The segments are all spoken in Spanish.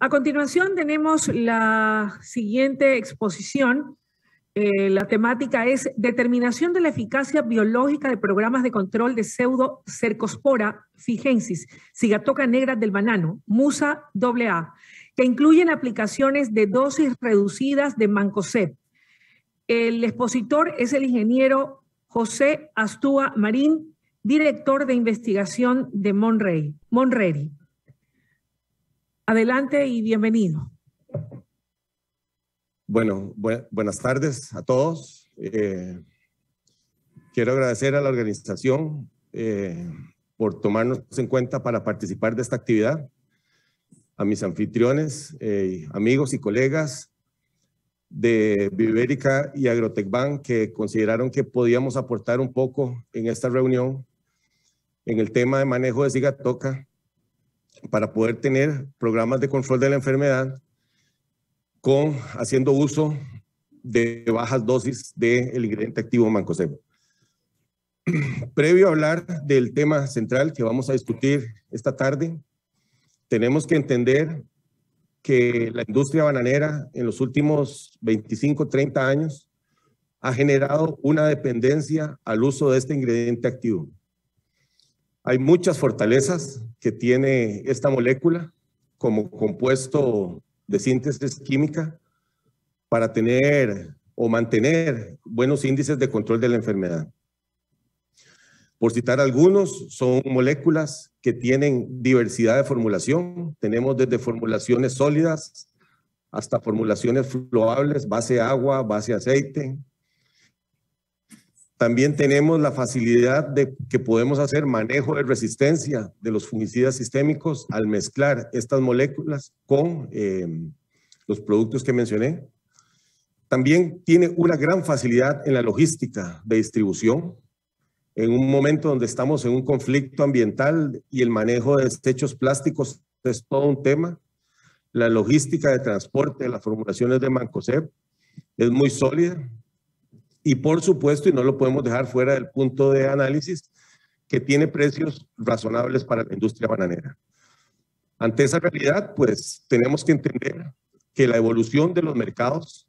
A continuación tenemos la siguiente exposición. La temática es determinación de la eficacia biológica de programas de control de pseudocercospora fijensis, cigatoca negra del banano, Musa AA, que incluyen aplicaciones de dosis reducidas de mancozeb. El expositor es el ingeniero José Astúa Marín, director de investigación de Monreri. Adelante y bienvenido. Bueno, buenas tardes a todos. Quiero agradecer a la organización por tomarnos en cuenta para participar de esta actividad, a mis anfitriones, amigos y colegas de Bioibérica y Agrotecban que consideraron que podíamos aportar un poco en esta reunión en el tema de manejo de cigatoca para poder tener programas de control de la enfermedad haciendo uso de bajas dosis del ingrediente activo mancozeb. Previo a hablar del tema central que vamos a discutir esta tarde, tenemos que entender que la industria bananera en los últimos 25, 30 años ha generado una dependencia al uso de este ingrediente activo. Hay muchas fortalezas que tiene esta molécula como compuesto de síntesis química para tener o mantener buenos índices de control de la enfermedad. Por citar algunos, son moléculas que tienen diversidad de formulación. Tenemos desde formulaciones sólidas hasta formulaciones fluables, base agua, base aceite. También tenemos la facilidad de que podemos hacer manejo de resistencia de los fungicidas sistémicos al mezclar estas moléculas con los productos que mencioné. También tiene una gran facilidad en la logística de distribución. En un momento donde estamos en un conflicto ambiental y el manejo de desechos plásticos es todo un tema, la logística de transporte de las formulaciones de mancozeb es muy sólida. Y por supuesto, y no lo podemos dejar fuera del punto de análisis, que tiene precios razonables para la industria bananera. Ante esa realidad, pues tenemos que entender que la evolución de los mercados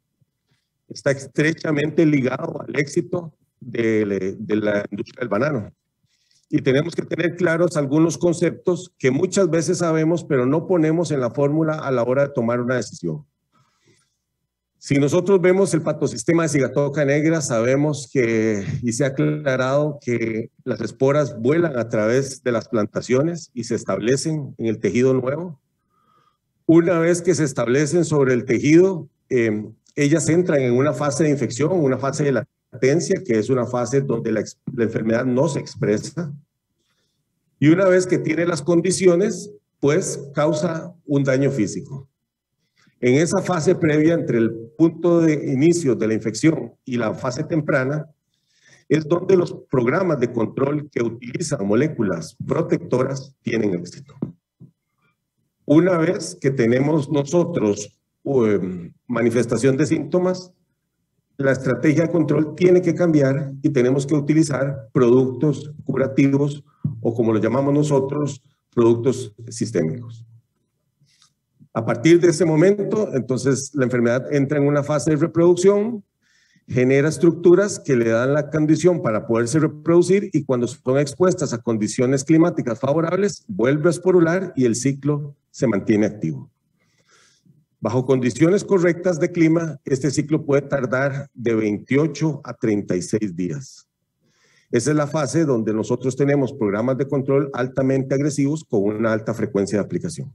está estrechamente ligado al éxito de la industria del banano. Y tenemos que tener claros algunos conceptos que muchas veces sabemos, pero no ponemos en la fórmula a la hora de tomar una decisión. Si nosotros vemos el patosistema de cigatoca negra, sabemos que, y se ha aclarado que las esporas vuelan a través de las plantaciones y se establecen en el tejido nuevo. Una vez que se establecen sobre el tejido, ellas entran en una fase de infección, una fase de latencia, que es una fase donde la enfermedad no se expresa. Y una vez que tiene las condiciones, pues causa un daño físico. En esa fase previa, entre el punto de inicio de la infección y la fase temprana, es donde los programas de control que utilizan moléculas protectoras tienen éxito. Una vez que tenemos nosotros manifestación de síntomas, la estrategia de control tiene que cambiar y tenemos que utilizar productos curativos o, como lo llamamos nosotros, productos sistémicos. A partir de ese momento, entonces la enfermedad entra en una fase de reproducción, genera estructuras que le dan la condición para poderse reproducir y cuando son expuestas a condiciones climáticas favorables, vuelve a esporular y el ciclo se mantiene activo. Bajo condiciones correctas de clima, este ciclo puede tardar de 28 a 36 días. Esa es la fase donde nosotros tenemos programas de control altamente agresivos con una alta frecuencia de aplicación.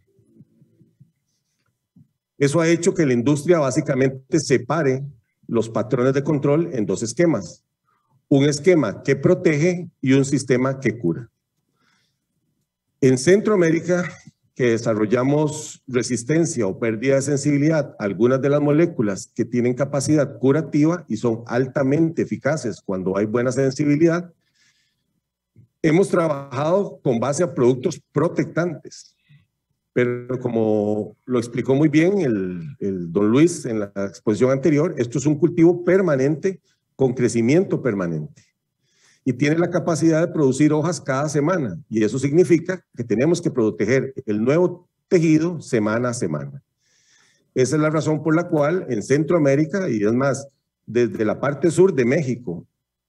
Eso ha hecho que la industria básicamente separe los patrones de control en dos esquemas. Un esquema que protege y un sistema que cura. En Centroamérica, que desarrollamos resistencia o pérdida de sensibilidad a algunas de las moléculas que tienen capacidad curativa y son altamente eficaces cuando hay buena sensibilidad, hemos trabajado con base a productos protectantes. Pero como lo explicó muy bien el don Luis en la exposición anterior, esto es un cultivo permanente con crecimiento permanente. Y tiene la capacidad de producir hojas cada semana. Y eso significa que tenemos que proteger el nuevo tejido semana a semana. Esa es la razón por la cual en Centroamérica, y es más, desde la parte sur de México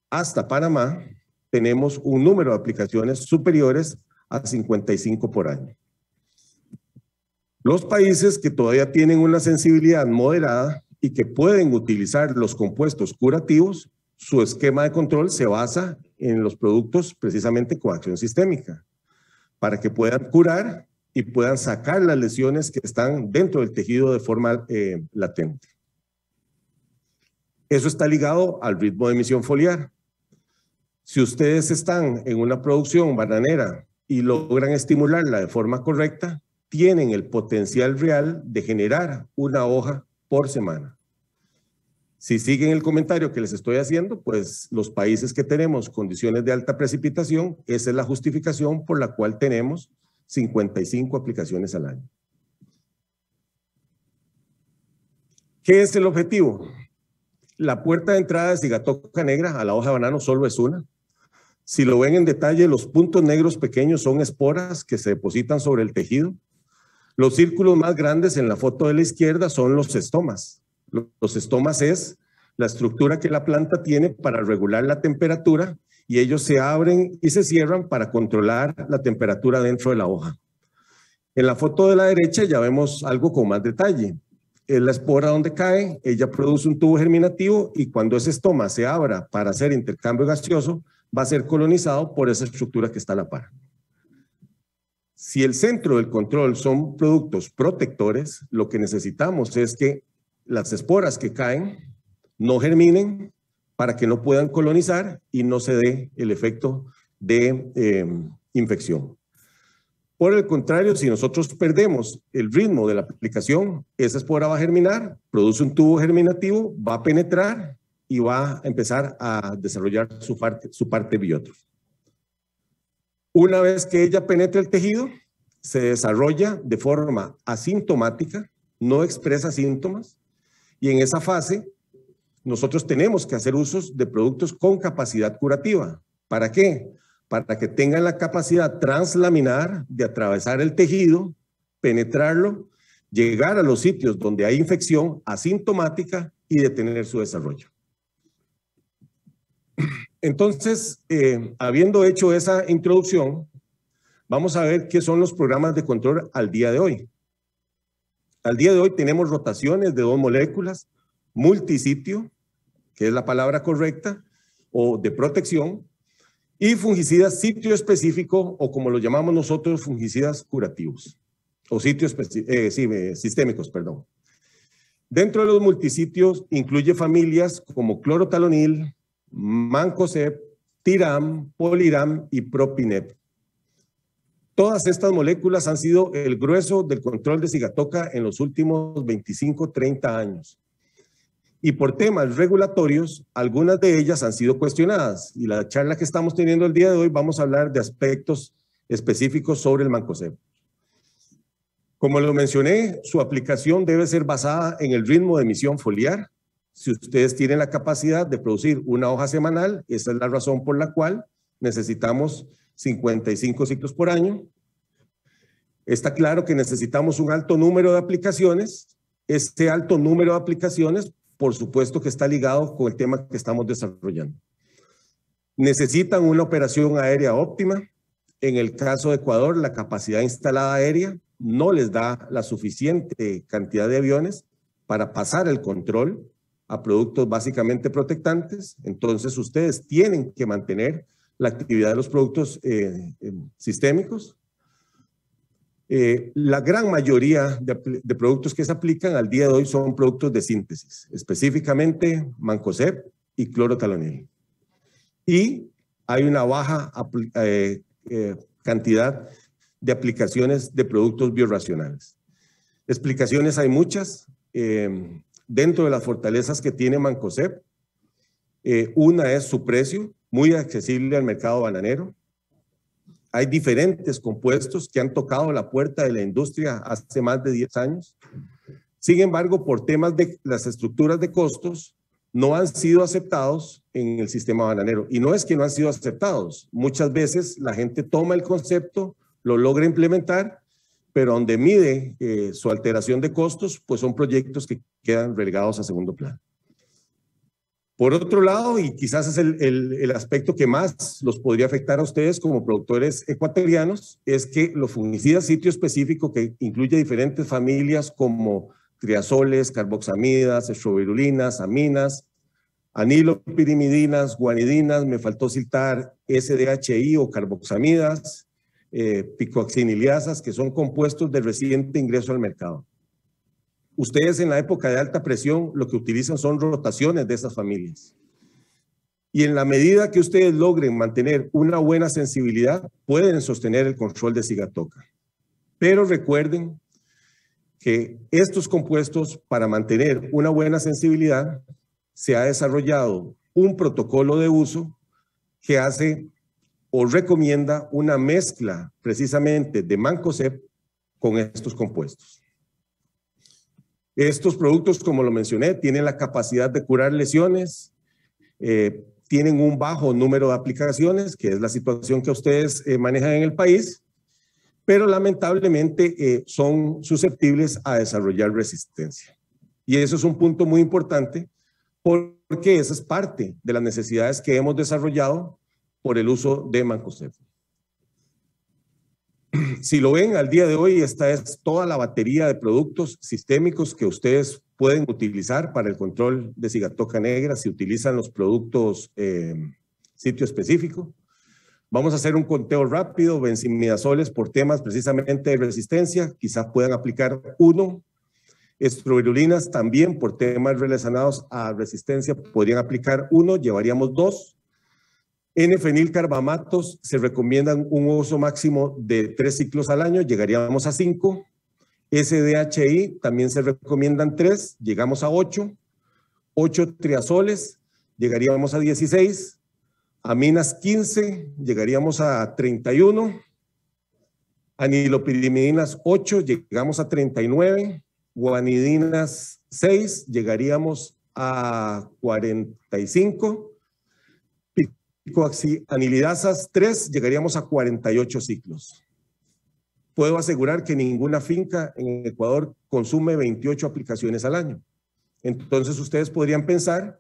hasta Panamá, tenemos un número de aplicaciones superiores a 55 por año. Los países que todavía tienen una sensibilidad moderada y que pueden utilizar los compuestos curativos, su esquema de control se basa en los productos precisamente con acción sistémica, para que puedan curar y puedan sacar las lesiones que están dentro del tejido de forma latente. Eso está ligado al ritmo de emisión foliar. Si ustedes están en una producción bananera y logran estimularla de forma correcta, tienen el potencial real de generar una hoja por semana. Si siguen el comentario que les estoy haciendo, pues los países que tenemos condiciones de alta precipitación, esa es la justificación por la cual tenemos 55 aplicaciones al año. ¿Qué es el objetivo? La puerta de entrada de Sigatoka negra a la hoja de banano solo es una. Si lo ven en detalle, los puntos negros pequeños son esporas que se depositan sobre el tejido. Los círculos más grandes en la foto de la izquierda son los estomas. Los estomas es la estructura que la planta tiene para regular la temperatura y ellos se abren y se cierran para controlar la temperatura dentro de la hoja. En la foto de la derecha ya vemos algo con más detalle. Es la espora donde cae, ella produce un tubo germinativo y cuando ese estoma se abra para hacer intercambio gaseoso, va a ser colonizado por esa estructura que está a la par. Si el centro del control son productos protectores, lo que necesitamos es que las esporas que caen no germinen para que no puedan colonizar y no se dé el efecto de infección. Por el contrario, si nosotros perdemos el ritmo de la aplicación, esa espora va a germinar, produce un tubo germinativo, va a penetrar y va a empezar a desarrollar su parte biótrofa. Una vez que ella penetra el tejido, se desarrolla de forma asintomática, no expresa síntomas, y en esa fase nosotros tenemos que hacer usos de productos con capacidad curativa. ¿Para qué? Para que tengan la capacidad translaminar de atravesar el tejido, penetrarlo, llegar a los sitios donde hay infección asintomática y detener su desarrollo. Entonces, habiendo hecho esa introducción, vamos a ver qué son los programas de control al día de hoy. Al día de hoy tenemos rotaciones de 2 moléculas, multisitio, que es la palabra correcta, o de protección, y fungicidas sitio específico, o como lo llamamos nosotros, fungicidas curativos, o sistémicos, perdón. Dentro de los multisitios incluye familias como clorotalonil, mancozeb, tiram, poliram y propinep. Todas estas moléculas han sido el grueso del control de Sigatoka en los últimos 25, 30 años. Y por temas regulatorios, algunas de ellas han sido cuestionadas. Y la charla que estamos teniendo el día de hoy vamos a hablar de aspectos específicos sobre el mancozeb. Como lo mencioné, su aplicación debe ser basada en el ritmo de emisión foliar. Si ustedes tienen la capacidad de producir una hoja semanal, esa es la razón por la cual necesitamos 55 ciclos por año. Está claro que necesitamos un alto número de aplicaciones. Este alto número de aplicaciones, por supuesto que está ligado con el tema que estamos desarrollando. Necesitan una operación aérea óptima. En el caso de Ecuador, la capacidad instalada aérea no les da la suficiente cantidad de aviones para pasar el control a productos básicamente protectantes. Entonces, ustedes tienen que mantener la actividad de los productos sistémicos. La gran mayoría de productos que se aplican al día de hoy son productos de síntesis, específicamente mancozeb y clorotalonil. Y hay una baja cantidad de aplicaciones de productos biorracionales. Explicaciones hay muchas. Dentro de las fortalezas que tiene mancozeb, una es su precio, muy accesible al mercado bananero. Hay diferentes compuestos que han tocado la puerta de la industria hace más de 10 años. Sin embargo, por temas de las estructuras de costos, no han sido aceptados en el sistema bananero. Y no es que no han sido aceptados. Muchas veces la gente toma el concepto, lo logra implementar, pero donde mide su alteración de costos, pues son proyectos que quedan relegados a segundo plano. Por otro lado, y quizás es el aspecto que más los podría afectar a ustedes como productores ecuatorianos, es que los fungicidas sitio específico, que incluye diferentes familias como triazoles, carboxamidas, estrobirulinas, aminas, anilopirimidinas, guanidinas, me faltó citar SDHI o carboxamidas, picoxiniliasas, que son compuestos de reciente ingreso al mercado. Ustedes en la época de alta presión lo que utilizan son rotaciones de esas familias. Y en la medida que ustedes logren mantener una buena sensibilidad, pueden sostener el control de Sigatoka. Pero recuerden que estos compuestos, para mantener una buena sensibilidad, se ha desarrollado un protocolo de uso que hace o recomienda una mezcla precisamente de Mancozeb con estos compuestos. Estos productos, como lo mencioné, tienen la capacidad de curar lesiones, tienen un bajo número de aplicaciones, que es la situación que ustedes manejan en el país, pero lamentablemente son susceptibles a desarrollar resistencia. Y eso es un punto muy importante porque esa es parte de las necesidades que hemos desarrollado por el uso de Mancozeb. Si lo ven, al día de hoy, esta es toda la batería de productos sistémicos que ustedes pueden utilizar para el control de Sigatoka negra si utilizan los productos sitio específico. Vamos a hacer un conteo rápido, benzimidazoles por temas precisamente de resistencia, quizás puedan aplicar 1. Estrobirulinas también por temas relacionados a resistencia podrían aplicar 1, llevaríamos 2. N-fenilcarbamatos se recomiendan un uso máximo de 3 ciclos al año, llegaríamos a 5. SDHI también se recomiendan 3, llegamos a 8. 8 triazoles, llegaríamos a 16. Aminas 15, llegaríamos a 31. Anilopirimidinas 8, llegamos a 39. Guanidinas 6, llegaríamos a 45. Picoxanilidasas 3, llegaríamos a 48 ciclos. Puedo asegurar que ninguna finca en Ecuador consume 28 aplicaciones al año. Entonces ustedes podrían pensar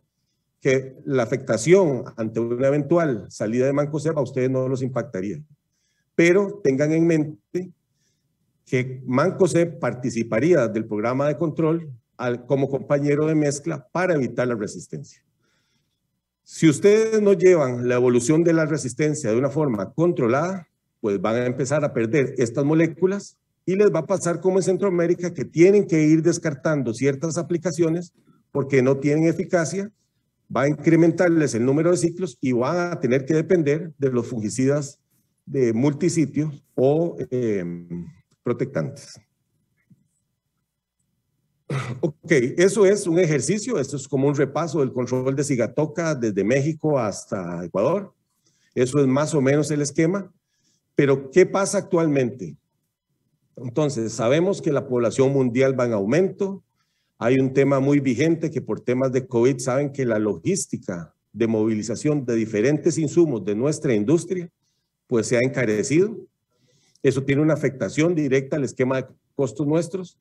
que la afectación ante una eventual salida de Mancozeb a ustedes no los impactaría. Pero tengan en mente que Mancozeb participaría del programa de control como compañero de mezcla para evitar la resistencia. Si ustedes no llevan la evolución de la resistencia de una forma controlada, pues van a empezar a perder estas moléculas y les va a pasar como en Centroamérica, que tienen que ir descartando ciertas aplicaciones porque no tienen eficacia, va a incrementarles el número de ciclos y van a tener que depender de los fungicidas de multisitio o protectantes. Ok, eso es un ejercicio, esto es como un repaso del control de Sigatoka desde México hasta Ecuador. Eso es más o menos el esquema. Pero, ¿qué pasa actualmente? Entonces, sabemos que la población mundial va en aumento. Hay un tema muy vigente que por temas de COVID saben que la logística de movilización de diferentes insumos de nuestra industria pues se ha encarecido. Eso tiene una afectación directa al esquema de costos nuestros.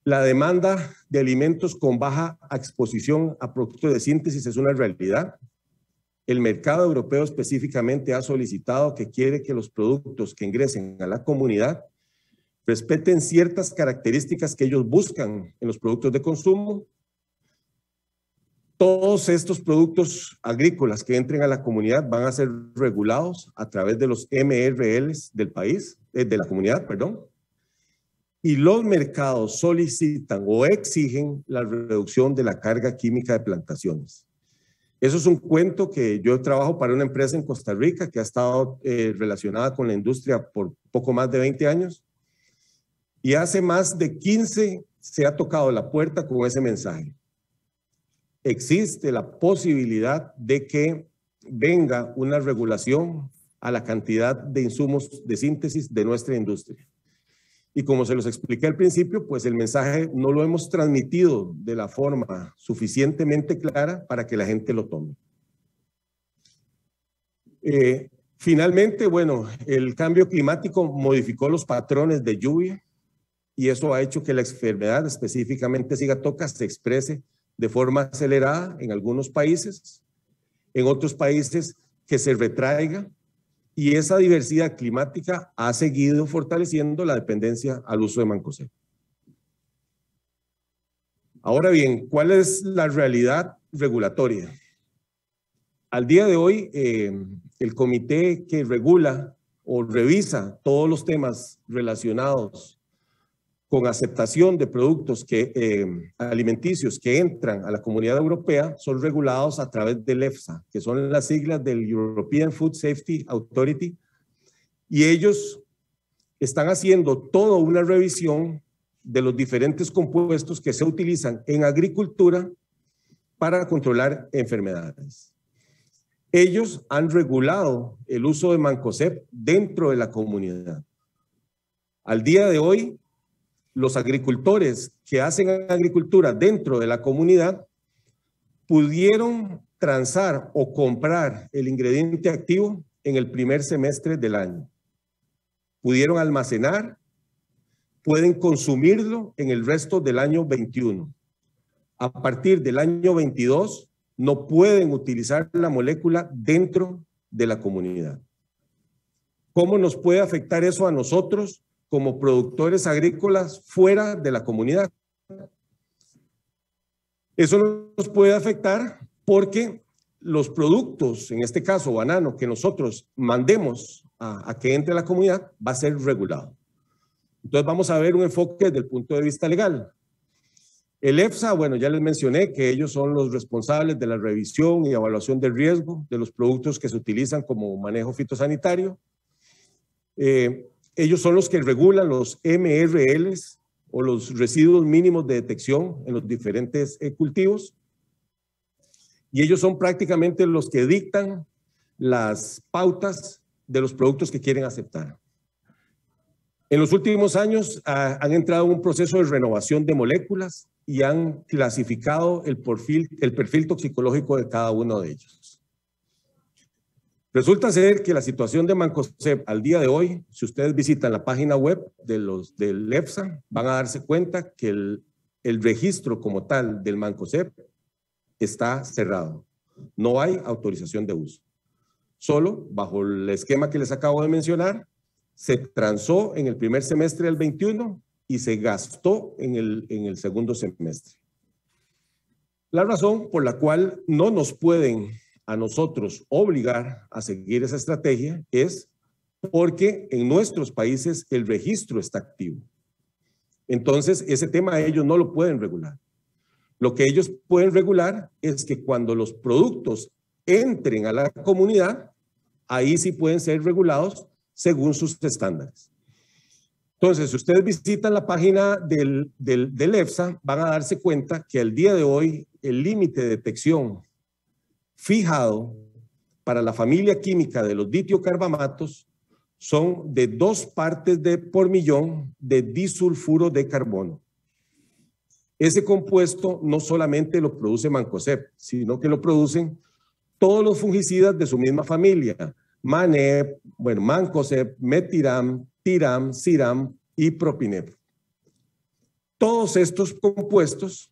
La demanda de alimentos con baja exposición a productos de síntesis es una realidad. El mercado europeo específicamente ha solicitado que quiere que los productos que ingresen a la comunidad respeten ciertas características que ellos buscan en los productos de consumo. Todos estos productos agrícolas que entren a la comunidad van a ser regulados a través de los MRLs del país, de la comunidad, perdón. Y los mercados solicitan o exigen la reducción de la carga química de plantaciones. Eso es un cuento que yo trabajo para una empresa en Costa Rica que ha estado relacionada con la industria por poco más de 20 años. Y hace más de 15 se ha tocado la puerta con ese mensaje. Existe la posibilidad de que venga una regulación a la cantidad de insumos de síntesis de nuestra industria. Y como se los expliqué al principio, pues el mensaje no lo hemos transmitido de la forma suficientemente clara para que la gente lo tome. Finalmente, bueno, el cambio climático modificó los patrones de lluvia. y eso ha hecho que la enfermedad, específicamente Sigatoka, se exprese de forma acelerada en algunos países, en otros países que se retraiga, y esa diversidad climática ha seguido fortaleciendo la dependencia al uso de mancozeb. Ahora bien, ¿cuál es la realidad regulatoria? Al día de hoy, el comité que regula o revisa todos los temas relacionados con aceptación de productos alimenticios que entran a la Comunidad Europea son regulados a través del EFSA, que son las siglas del European Food Safety Authority, y ellos están haciendo toda una revisión de los diferentes compuestos que se utilizan en agricultura para controlar enfermedades. Ellos han regulado el uso de mancozeb dentro de la comunidad. Al día de hoy, los agricultores que hacen agricultura dentro de la comunidad pudieron transar o comprar el ingrediente activo en el primer semestre del año. Pudieron almacenar, pueden consumirlo en el resto del año 21. A partir del año 22, no pueden utilizar la molécula dentro de la comunidad. ¿Cómo nos puede afectar eso a nosotros como productores agrícolas fuera de la comunidad? Eso nos puede afectar porque los productos, en este caso banano, que nosotros mandemos a que entre a la comunidad, va a ser regulado. Entonces vamos a ver un enfoque desde el punto de vista legal. El EFSA, bueno, ya les mencioné que ellos son los responsables de la revisión y evaluación del riesgo de los productos que se utilizan como manejo fitosanitario. Ellos son los que regulan los MRLs o los residuos mínimos de detección en los diferentes cultivos. Y ellos son prácticamente los que dictan las pautas de los productos que quieren aceptar. En los últimos años han entrado en un proceso de renovación de moléculas y han clasificado el perfil toxicológico de cada uno de ellos. Resulta ser que la situación de mancozeb al día de hoy, si ustedes visitan la página web del EFSA, van a darse cuenta que el registro como tal del mancozeb está cerrado. No hay autorización de uso. Solo bajo el esquema que les acabo de mencionar, se transó en el primer semestre del 21 y se gastó en el segundo semestre. La razón por la cual no nos pueden a nosotros obligar a seguir esa estrategia es porque en nuestros países el registro está activo. Entonces, ese tema ellos no lo pueden regular. Lo que ellos pueden regular es que cuando los productos entren a la comunidad, ahí sí pueden ser regulados según sus estándares. Entonces, si ustedes visitan la página del EFSA, van a darse cuenta que al día de hoy el límite de detección fijado para la familia química de los ditiocarbamatos son de 2 partes por millón de disulfuro de carbono. Ese compuesto no solamente lo produce mancozeb, sino que lo producen todos los fungicidas de su misma familia: manep, bueno, mancozeb, metiram, tiram, ciram y propinep. Todos estos compuestos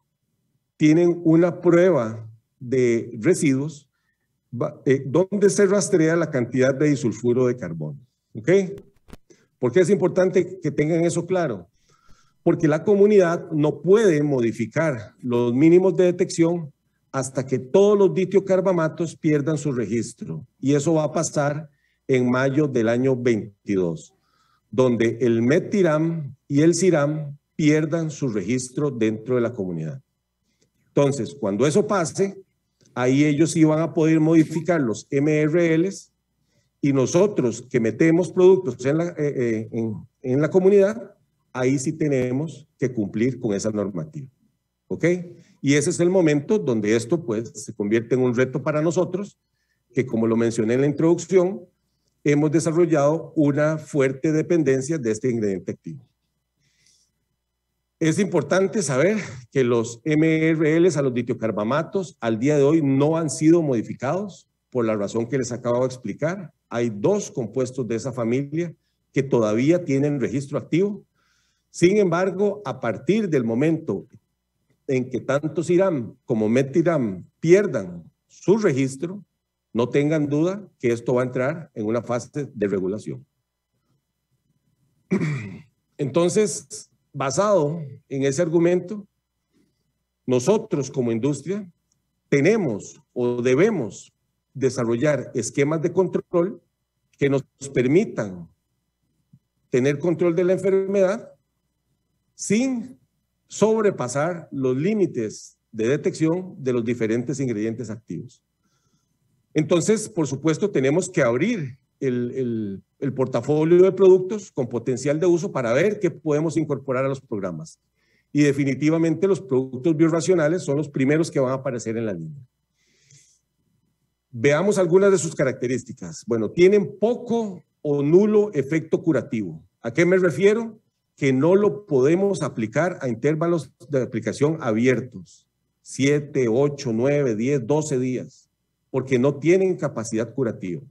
tienen una prueba de residuos donde se rastrea la cantidad de disulfuro de carbono. ¿Ok? ¿Por qué es importante que tengan eso claro? Porque la comunidad no puede modificar los mínimos de detección hasta que todos los ditiocarbamatos pierdan su registro. Y eso va a pasar en mayo del año 22, donde el metiram y el ciram pierdan su registro dentro de la comunidad. Entonces, cuando eso pase, ahí ellos sí van a poder modificar los MRLs, y nosotros que metemos productos en la comunidad, ahí sí tenemos que cumplir con esa normativa. ¿Ok? Y ese es el momento donde esto pues se convierte en un reto para nosotros, que como lo mencioné en la introducción, hemos desarrollado una fuerte dependencia de este ingrediente activo. Es importante saber que los MRLs a los ditiocarbamatos al día de hoy no han sido modificados por la razón que les acabo de explicar. Hay 2 compuestos de esa familia que todavía tienen registro activo. Sin embargo, a partir del momento en que tanto CIRAM como METIRAM pierdan su registro, no tengan duda que esto va a entrar en una fase de regulación. Entonces, basado en ese argumento, nosotros como industria tenemos o debemos desarrollar esquemas de control que nos permitan tener control de la enfermedad sin sobrepasar los límites de detección de los diferentes ingredientes activos. Entonces, por supuesto, tenemos que abrir el portafolio de productos con potencial de uso para ver qué podemos incorporar a los programas. Y definitivamente los productos biorracionales son los primeros que van a aparecer en la línea. Veamos algunas de sus características. Bueno, tienen poco o nulo efecto curativo. ¿A qué me refiero? Que no lo podemos aplicar a intervalos de aplicación abiertos, 7, 8, 9, 10, 12 días, porque no tienen capacidad curativa.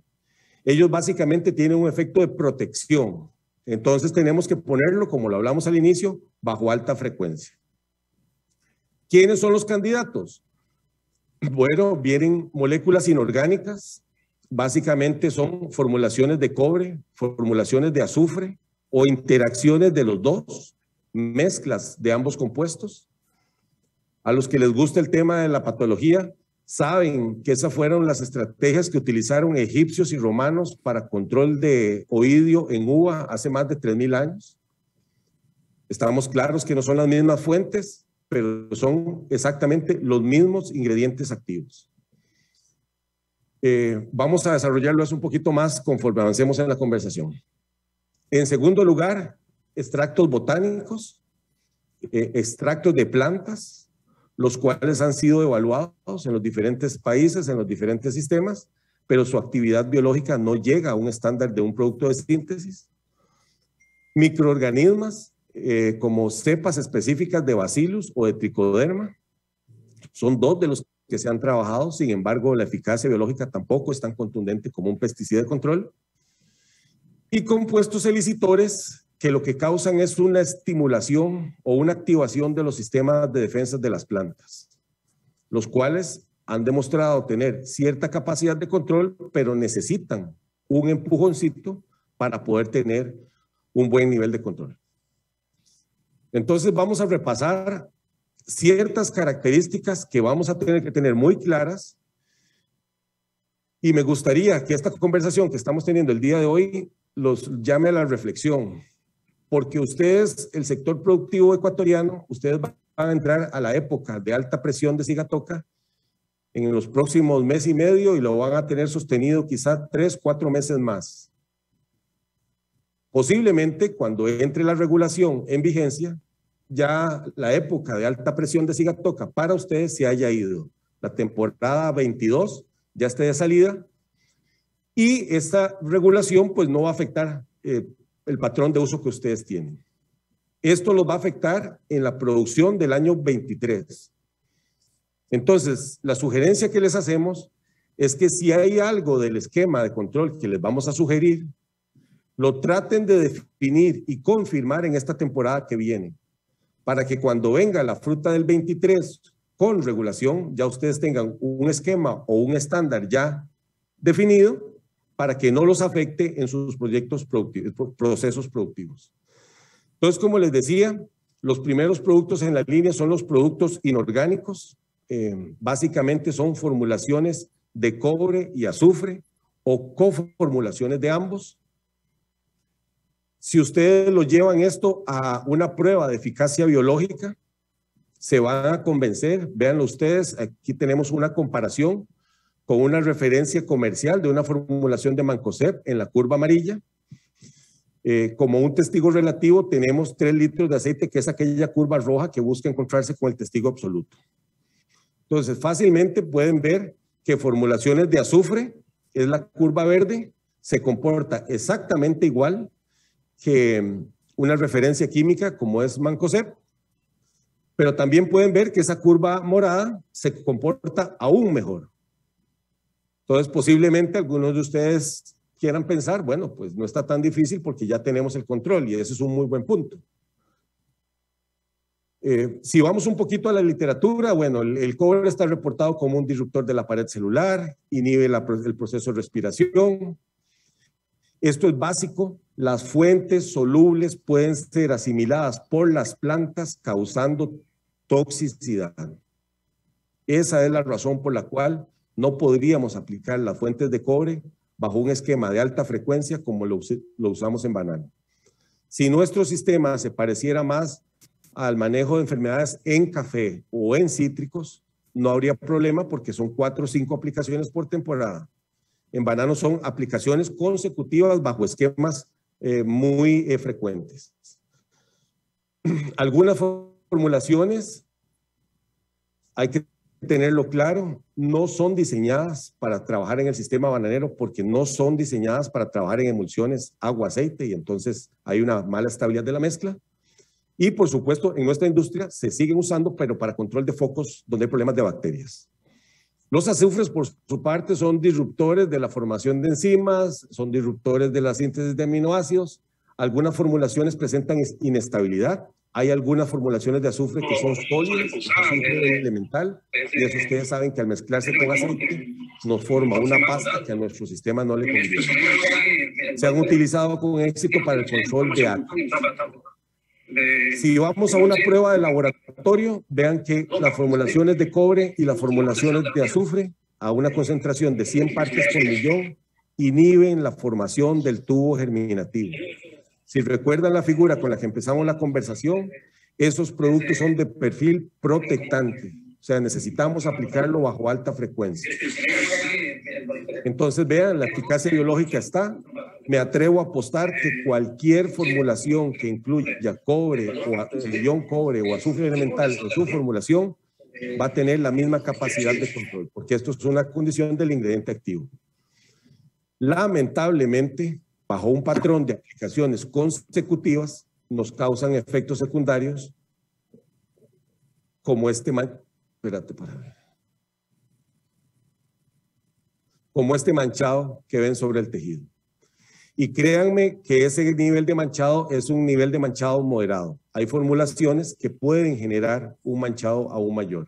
Ellos básicamente tienen un efecto de protección. Entonces tenemos que ponerlo, como lo hablamos al inicio, bajo alta frecuencia. ¿Quiénes son los candidatos? Bueno, vienen moléculas inorgánicas, básicamente son formulaciones de cobre, formulaciones de azufre o interacciones de los dos, mezclas de ambos compuestos. A los que les gusta el tema de la patología, saben que esas fueron las estrategias que utilizaron egipcios y romanos para control de oidio en uva hace más de 3.000 años. Estamos claros que no son las mismas fuentes, pero son exactamente los mismos ingredientes activos. Vamos a desarrollarlo eso un poquito más conforme avancemos en la conversación. En segundo lugar, extractos botánicos, extractos de plantas, los cuales han sido evaluados en los diferentes países, en los diferentes sistemas, pero su actividad biológica no llega a un estándar de un producto de síntesis. Microorganismos, como cepas específicas de Bacillus o de Tricoderma, son dos de los que se han trabajado, sin embargo la eficacia biológica tampoco es tan contundente como un pesticida de control. Y compuestos elicitores que lo que causan es una estimulación o una activación de los sistemas de defensa de las plantas, los cuales han demostrado tener cierta capacidad de control, pero necesitan un empujoncito para poder tener un buen nivel de control. Entonces vamos a repasar ciertas características que vamos a tener que tener muy claras, y me gustaría que esta conversación que estamos teniendo el día de hoy los llame a la reflexión, porque ustedes, el sector productivo ecuatoriano, ustedes van a entrar a la época de alta presión de Sigatoka en los próximos mes y medio y lo van a tener sostenido quizá 3, 4 meses más. Posiblemente cuando entre la regulación en vigencia, ya la época de alta presión de Sigatoka para ustedes se haya ido. La temporada 22 ya esté de salida y esta regulación pues no va a afectar el patrón de uso que ustedes tienen. Esto los va a afectar en la producción del año 23. Entonces, la sugerencia que les hacemos es que si hay algo del esquema de control que les vamos a sugerir, lo traten de definir y confirmar en esta temporada que viene, para que cuando venga la fruta del 23 con regulación, ya ustedes tengan un esquema o un estándar ya definido para que no los afecte en sus proyectos productivos, procesos productivos. Entonces, como les decía, los primeros productos en la línea son los productos inorgánicos. Básicamente son formulaciones de cobre y azufre o coformulaciones de ambos. Si ustedes lo llevan esto a una prueba de eficacia biológica, se van a convencer. Véanlo ustedes, aquí tenemos una comparación con una referencia comercial de una formulación de Mancozeb en la curva amarilla. Como un testigo relativo tenemos 3 litros de aceite, que es aquella curva roja que busca encontrarse con el testigo absoluto. Entonces, fácilmente pueden ver que formulaciones de azufre, es la curva verde, se comporta exactamente igual que una referencia química como es Mancozeb, pero también pueden ver que esa curva morada se comporta aún mejor. Entonces, posiblemente algunos de ustedes quieran pensar, bueno, pues no está tan difícil porque ya tenemos el control y ese es un muy buen punto. Si vamos un poquito a la literatura, bueno, el cobre está reportado como un disruptor de la pared celular, inhibe el proceso de respiración. Esto es básico. Las fuentes solubles pueden ser asimiladas por las plantas causando toxicidad. Esa es la razón por la cual no podríamos aplicar las fuentes de cobre bajo un esquema de alta frecuencia como lo usamos en banano. Si nuestro sistema se pareciera más al manejo de enfermedades en café o en cítricos, no habría problema porque son 4 o 5 aplicaciones por temporada. En banano son aplicaciones consecutivas bajo esquemas muy frecuentes. Algunas formulaciones, hay que tenerlo claro, no son diseñadas para trabajar en el sistema bananero porque no son diseñadas para trabajar en emulsiones agua-aceite y entonces hay una mala estabilidad de la mezcla. Y por supuesto, en nuestra industria se siguen usando, pero para control de focos donde hay problemas de bacterias. Los azufres, por su parte, son disruptores de la formación de enzimas, son disruptores de la síntesis de aminoácidos. Algunas formulaciones presentan inestabilidad. Hay algunas formulaciones de azufre que son sólidas, azufre elemental, y eso ustedes saben que al mezclarse con aceite nos forma una pasta que a nuestro sistema no le conviene. Se han utilizado con éxito para el control de ACA. Si vamos a una prueba de laboratorio, vean que las formulaciones de cobre y las formulaciones de azufre a una concentración de 100 partes por millón inhiben la formación del tubo germinativo. Si recuerdan la figura con la que empezamos la conversación, esos productos son de perfil protectante, o sea, necesitamos aplicarlo bajo alta frecuencia. Entonces, vean, la eficacia biológica está. Me atrevo a apostar que cualquier formulación que incluya cobre o ion cobre o azufre elemental en su formulación va a tener la misma capacidad de control, porque esto es una condición del ingrediente activo. Lamentablemente, bajo un patrón de aplicaciones consecutivas, nos causan efectos secundarios como como este manchado que ven sobre el tejido. Y créanme que ese nivel de manchado es un nivel de manchado moderado. Hay formulaciones que pueden generar un manchado aún mayor.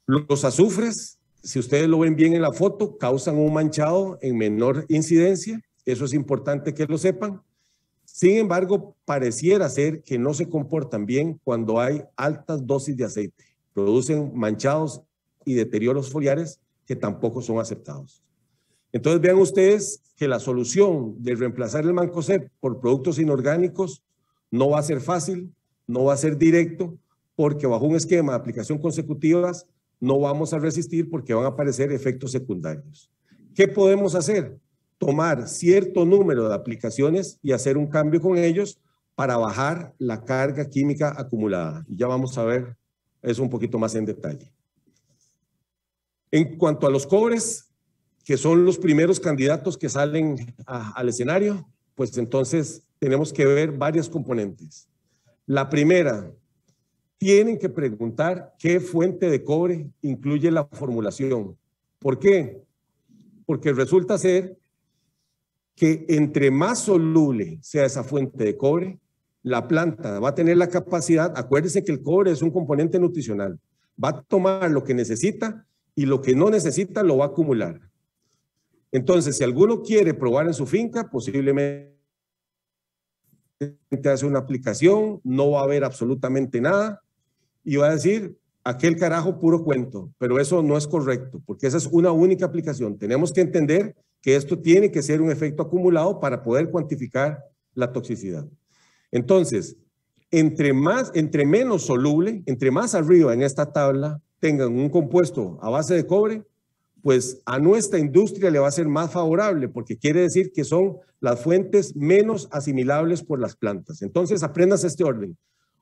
Los azufres, si ustedes lo ven bien en la foto, causan un manchado en menor incidencia. Eso es importante que lo sepan. Sin embargo, pareciera ser que no se comportan bien cuando hay altas dosis de aceite. Producen manchados y deterioros foliares que tampoco son aceptados. Entonces vean ustedes que la solución de reemplazar el mancozeb por productos inorgánicos no va a ser fácil, no va a ser directo, porque bajo un esquema de aplicación consecutivas no vamos a resistir porque van a aparecer efectos secundarios. ¿Qué podemos hacer? Tomar cierto número de aplicaciones y hacer un cambio con ellos para bajar la carga química acumulada. Ya vamos a ver eso un poquito más en detalle. En cuanto a los cobres, que son los primeros candidatos que salen al escenario, pues entonces tenemos que ver varias componentes. La primera, tienen que preguntar qué fuente de cobre incluye la formulación. ¿Por qué? Porque resulta ser que entre más soluble sea esa fuente de cobre, la planta va a tener la capacidad, acuérdense que el cobre es un componente nutricional, va a tomar lo que necesita y lo que no necesita lo va a acumular. Entonces, si alguno quiere probar en su finca, posiblemente hace una aplicación, no va a ver absolutamente nada y va a decir, aquel carajo puro cuento, pero eso no es correcto, porque esa es una única aplicación. Tenemos que entender que esto tiene que ser un efecto acumulado para poder cuantificar la toxicidad. Entonces, entre menos soluble, entre más arriba en esta tabla tengan un compuesto a base de cobre, pues a nuestra industria le va a ser más favorable, porque quiere decir que son las fuentes menos asimilables por las plantas. Entonces, aprendas este orden.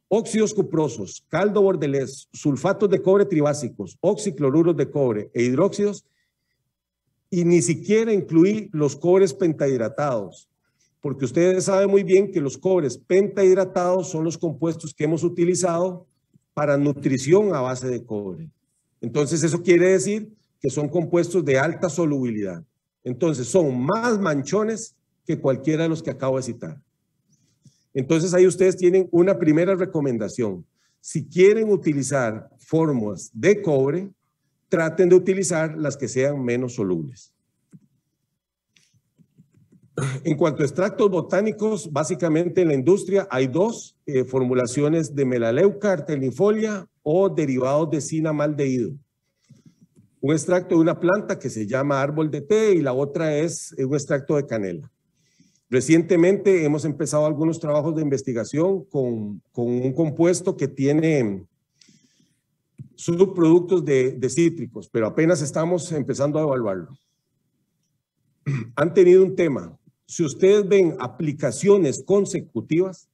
Óxidos cuprosos, caldo bordelés, sulfatos de cobre tribásicos, oxicloruros de cobre e hidróxidos, y ni siquiera incluí los cobres pentahidratados, porque ustedes saben muy bien que los cobres pentahidratados son los compuestos que hemos utilizado para nutrición a base de cobre. Entonces, eso quiere decir que son compuestos de alta solubilidad. Entonces, son más manchones que cualquiera de los que acabo de citar. Entonces, ahí ustedes tienen una primera recomendación. Si quieren utilizar fórmulas de cobre, traten de utilizar las que sean menos solubles. En cuanto a extractos botánicos, básicamente en la industria hay dos formulaciones de melaleuca arternifolia o derivados de cinamaldehído. Un extracto de una planta que se llama árbol de té y la otra es un extracto de canela. Recientemente hemos empezado algunos trabajos de investigación con un compuesto que tiene subproductos de cítricos, pero apenas estamos empezando a evaluarlo. Han tenido un tema. Si ustedes ven aplicaciones consecutivas,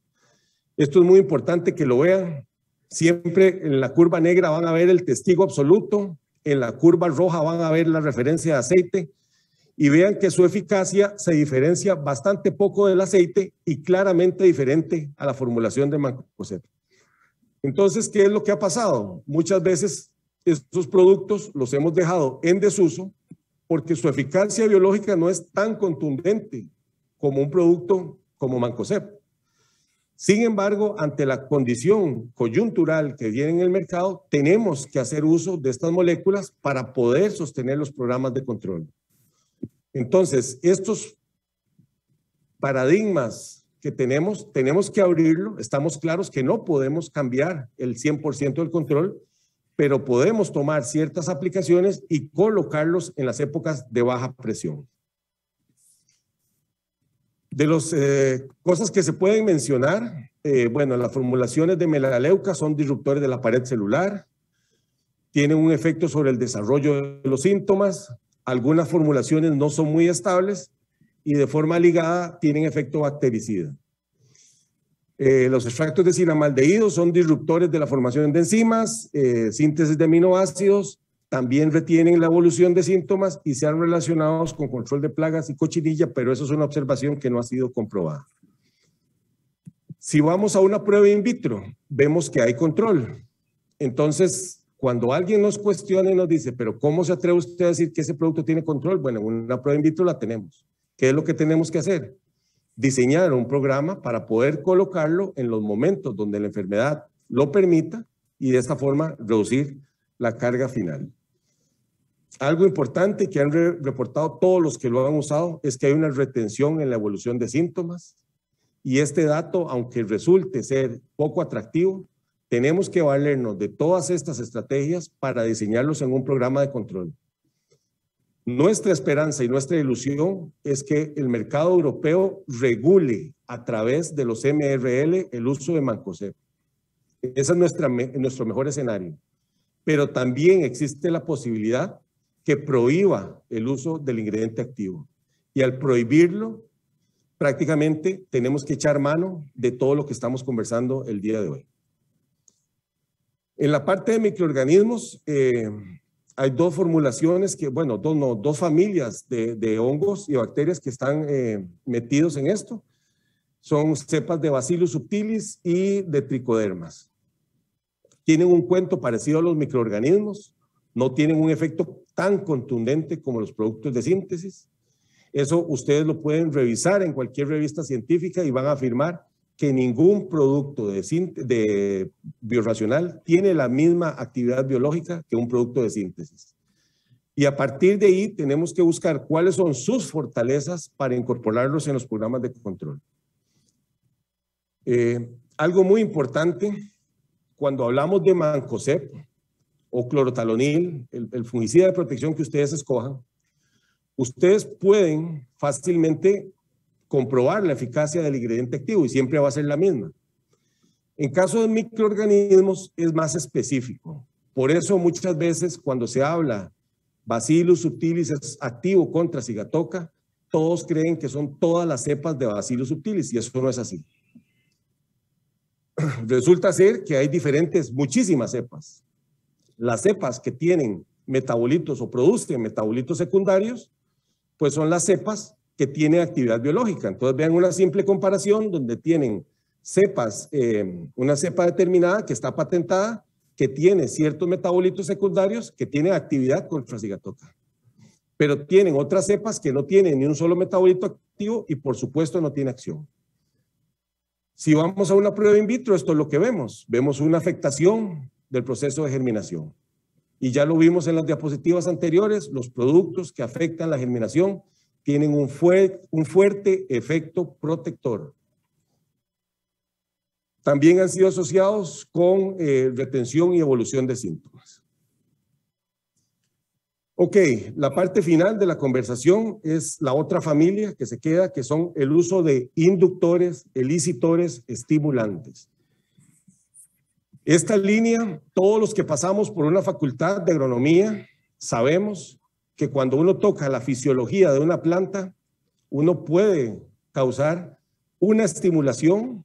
esto es muy importante que lo vean. Siempre en la curva negra van a ver el testigo absoluto, en la curva roja van a ver la referencia de aceite y vean que su eficacia se diferencia bastante poco del aceite y claramente diferente a la formulación de Mancozeb. Entonces, ¿qué es lo que ha pasado? Muchas veces estos productos los hemos dejado en desuso porque su eficacia biológica no es tan contundente como un producto como Mancozeb. Sin embargo, ante la condición coyuntural que viene en el mercado, tenemos que hacer uso de estas moléculas para poder sostener los programas de control. Entonces, estos paradigmas que tenemos que abrirlo. Estamos claros que no podemos cambiar el 100% del control, pero podemos tomar ciertas aplicaciones y colocarlos en las épocas de baja presión. De las cosas que se pueden mencionar, bueno, las formulaciones de melaleuca son disruptores de la pared celular, tienen un efecto sobre el desarrollo de los síntomas, algunas formulaciones no son muy estables y de forma ligada tienen efecto bactericida. Los extractos de cinamaldehído son disruptores de la formación de enzimas, síntesis de aminoácidos, también retienen la evolución de síntomas y se han relacionado con control de plagas y cochinilla, pero eso es una observación que no ha sido comprobada. Si vamos a una prueba in vitro, vemos que hay control. Entonces, cuando alguien nos cuestiona y nos dice, pero ¿cómo se atreve usted a decir que ese producto tiene control? Bueno, una prueba in vitro la tenemos. ¿Qué es lo que tenemos que hacer? Diseñar un programa para poder colocarlo en los momentos donde la enfermedad lo permita y de esta forma reducir la carga final. Algo importante que han reportado todos los que lo han usado es que hay una retención en la evolución de síntomas y este dato, aunque resulte ser poco atractivo, tenemos que valernos de todas estas estrategias para diseñarlos en un programa de control. Nuestra esperanza y nuestra ilusión es que el mercado europeo regule a través de los MRL el uso de Mancozeb. Ese es nuestro mejor escenario. Pero también existe la posibilidad que prohíba el uso del ingrediente activo. Y al prohibirlo, prácticamente tenemos que echar mano de todo lo que estamos conversando el día de hoy. En la parte de microorganismos, hay dos formulaciones que, bueno, dos familias de hongos y bacterias que están metidos en esto. Son cepas de Bacillus subtilis y de Trichodermas. Tienen un cuento parecido a los microorganismos, no tienen un efecto tan contundente como los productos de síntesis. Eso ustedes lo pueden revisar en cualquier revista científica y van a afirmar que ningún producto de biorracional tiene la misma actividad biológica que un producto de síntesis. Y a partir de ahí tenemos que buscar cuáles son sus fortalezas para incorporarlos en los programas de control. Algo muy importante, cuando hablamos de Mancozeb o clorotalonil, el fungicida de protección que ustedes escojan, ustedes pueden fácilmente comprobar la eficacia del ingrediente activo y siempre va a ser la misma. En caso de microorganismos es más específico. Por eso muchas veces cuando se habla Bacillus subtilis es activo contra Sigatoka, todos creen que son todas las cepas de Bacillus subtilis y eso no es así. Resulta ser que hay muchísimas cepas. Las cepas que tienen metabolitos o producen metabolitos secundarios, pues son las cepas que tienen actividad biológica. Entonces vean una simple comparación donde tienen cepas, una cepa determinada que está patentada, que tiene ciertos metabolitos secundarios que tienen actividad contra Sigatoka. Pero tienen otras cepas que no tienen ni un solo metabolito activo y por supuesto no tiene acción. Si vamos a una prueba in vitro, esto es lo que vemos. Vemos una afectación del proceso de germinación. Y ya lo vimos en las diapositivas anteriores, los productos que afectan la germinación tienen un fuerte efecto protector. También han sido asociados con retención y evolución de síntomas. Ok, la parte final de la conversación es la otra familia que se queda, que son el uso de inductores, elicitores, estimulantes. Esta línea, todos los que pasamos por una facultad de agronomía, sabemos que cuando uno toca la fisiología de una planta, uno puede causar una estimulación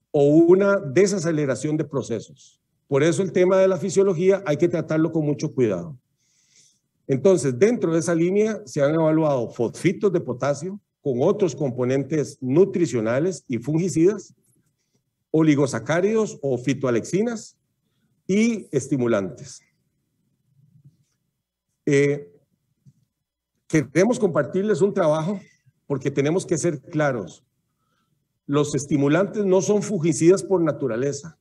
o una desaceleración de procesos. Por eso el tema de la fisiología hay que tratarlo con mucho cuidado. Entonces, dentro de esa línea se han evaluado fosfitos de potasio con otros componentes nutricionales y fungicidas, oligosacáridos o fitoalexinas y estimulantes. Queremos compartirles un trabajo porque tenemos que ser claros. Los estimulantes no son fungicidas por naturaleza.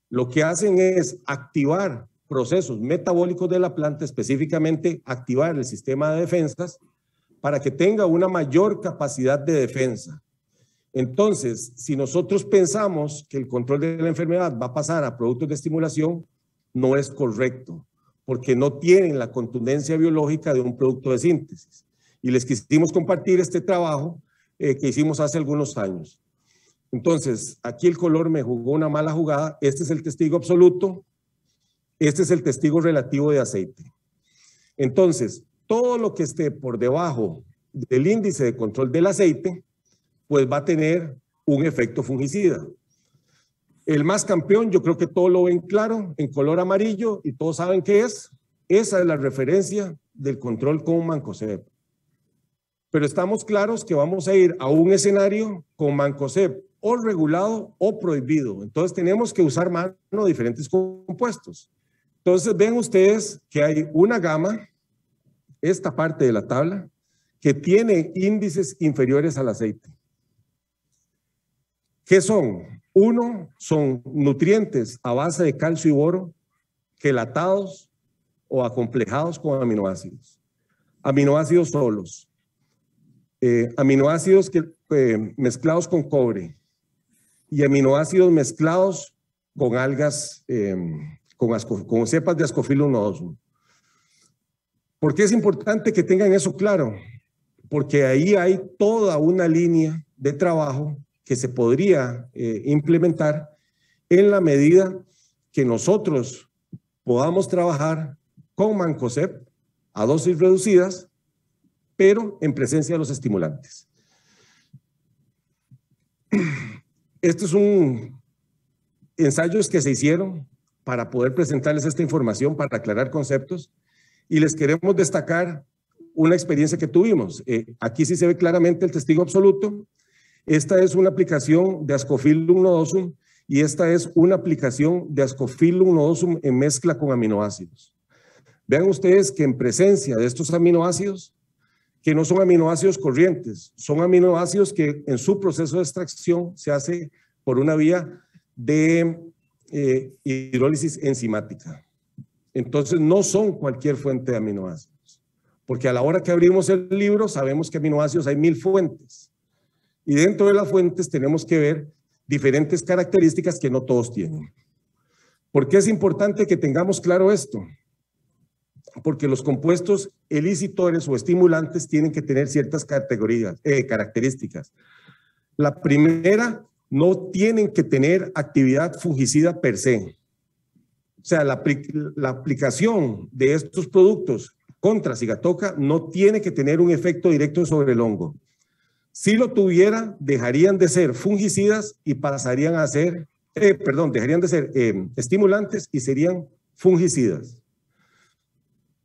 Lo que hacen es activar procesos metabólicos de la planta, específicamente activar el sistema de defensas para que tenga una mayor capacidad de defensa. Entonces, si nosotros pensamos que el control de la enfermedad va a pasar a productos de estimulación, no es correcto, porque no tienen la contundencia biológica de un producto de síntesis. Y les quisimos compartir este trabajo que hicimos hace algunos años. Entonces, aquí el color me jugó una mala jugada. Este es el testigo absoluto. Este es el testigo relativo de aceite. Entonces, todo lo que esté por debajo del índice de control del aceite, pues va a tener un efecto fungicida. El más campeón, yo creo que todos lo ven claro, en color amarillo, y todos saben qué es. Esa es la referencia del control con Mancozeb. Pero estamos claros que vamos a ir a un escenario con Mancozeb o regulado o prohibido. Entonces tenemos que usar mano de diferentes compuestos. Entonces ven ustedes que hay una gama, esta parte de la tabla, que tiene índices inferiores al aceite. ¿Qué son? Uno, son nutrientes a base de calcio y boro, quelatados o acomplejados con aminoácidos. Aminoácidos solos. Aminoácidos mezclados con cobre. Y aminoácidos mezclados con algas, con cepas de Ascophyllum noodosum. ¿Por qué es importante que tengan eso claro? Porque ahí hay toda una línea de trabajo que se podría implementar en la medida que nosotros podamos trabajar con Mancozeb a dosis reducidas, pero en presencia de los estimulantes. Estos son ensayos que se hicieron para poder presentarles esta información, para aclarar conceptos, y les queremos destacar una experiencia que tuvimos. Aquí sí se ve claramente el testigo absoluto. Esta es una aplicación de Ascophyllum noodosum y esta es una aplicación de Ascophyllum noodosum en mezcla con aminoácidos. Vean ustedes que en presencia de estos aminoácidos, que no son aminoácidos corrientes, son aminoácidos que en su proceso de extracción se hace por una vía de hidrólisis enzimática. Entonces no son cualquier fuente de aminoácidos, porque a la hora que abrimos el libro sabemos que aminoácidos hay 1000 fuentes. Y dentro de las fuentes tenemos que ver diferentes características que no todos tienen. ¿Por qué es importante que tengamos claro esto? Porque los compuestos elicitores o estimulantes tienen que tener ciertas características. La primera, no tienen que tener actividad fungicida per se. O sea, la aplicación de estos productos contra Sigatoka no tiene que tener un efecto directo sobre el hongo. Si lo tuviera, dejarían de ser fungicidas y pasarían a ser, dejarían de ser estimulantes y serían fungicidas.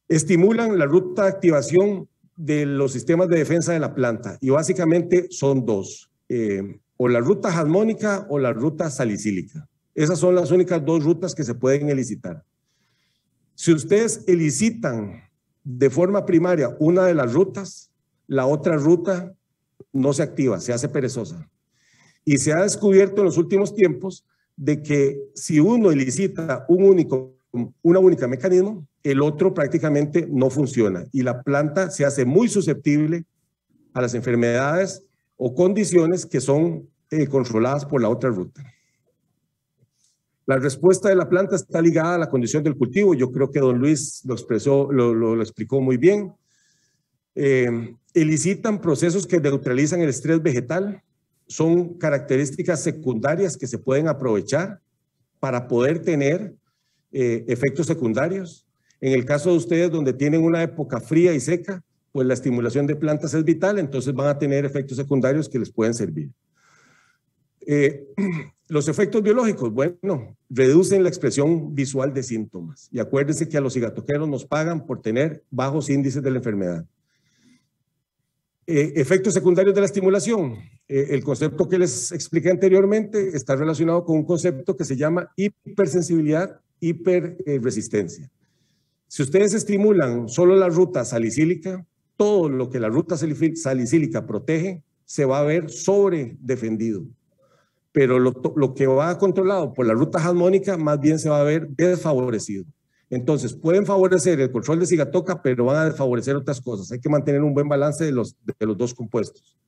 Estimulan la ruta de activación de los sistemas de defensa de la planta y básicamente son dos, o la ruta jasmónica o la ruta salicílica. Esas son las únicas dos rutas que se pueden elicitar. Si ustedes elicitan de forma primaria una de las rutas, la otra ruta no se activa, se hace perezosa. Y se ha descubierto en los últimos tiempos de que si uno ilicita una única mecanismo, el otro prácticamente no funciona y la planta se hace muy susceptible a las enfermedades o condiciones que son controladas por la otra ruta. La respuesta de la planta está ligada a la condición del cultivo. Yo creo que don Luis lo expresó, lo explicó muy bien. Elicitan procesos que neutralizan el estrés vegetal. Son características secundarias que se pueden aprovechar para poder tener efectos secundarios. En el caso de ustedes, donde tienen una época fría y seca, pues la estimulación de plantas es vital, entonces van a tener efectos secundarios que les pueden servir. Los efectos biológicos, bueno, reducen la expresión visual de síntomas. Y acuérdense que a los cigatoqueros nos pagan por tener bajos índices de la enfermedad. Efectos secundarios de la estimulación. El concepto que les expliqué anteriormente está relacionado con un concepto que se llama hipersensibilidad, hiperresistencia. Si ustedes estimulan solo la ruta salicílica, todo lo que la ruta salicílica protege se va a ver sobredefendido. Pero lo que va controlado por la ruta jasmónica más bien se va a ver desfavorecido. Entonces, pueden favorecer el control de cigatoca, pero van a desfavorecer otras cosas. Hay que mantener un buen balance de los dos compuestos.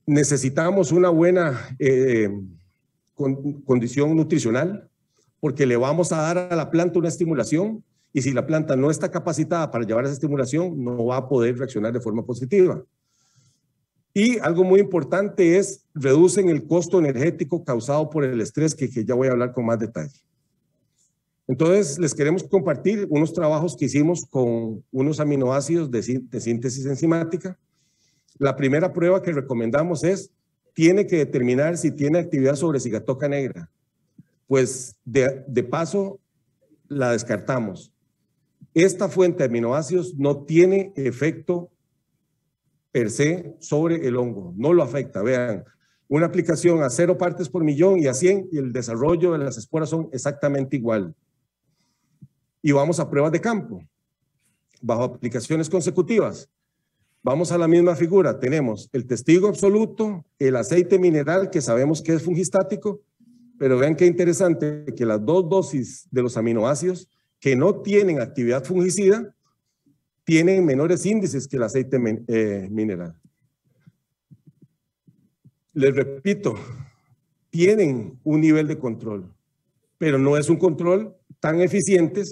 Necesitamos una buena condición nutricional, porque le vamos a dar a la planta una estimulación, y si la planta no está capacitada para llevar esa estimulación, no va a poder reaccionar de forma positiva. Y algo muy importante es, reducen el costo energético causado por el estrés, que ya voy a hablar con más detalle. Entonces, les queremos compartir unos trabajos que hicimos con unos aminoácidos de síntesis enzimática. La primera prueba que recomendamos es, tiene que determinar si tiene actividad sobre cigatoca negra. Pues de paso, la descartamos. Esta fuente de aminoácidos no tiene efecto per se sobre el hongo, no lo afecta. Vean, una aplicación a 0 partes por millón y a 100 y el desarrollo de las esporas son exactamente igual. Y vamos a pruebas de campo, bajo aplicaciones consecutivas. Vamos a la misma figura, tenemos el testigo absoluto, el aceite mineral que sabemos que es fungistático, pero vean qué interesante que las dos dosis de los aminoácidos que no tienen actividad fungicida tienen menores índices que el aceite mineral. Les repito, tienen un nivel de control, pero no es un control tan eficiente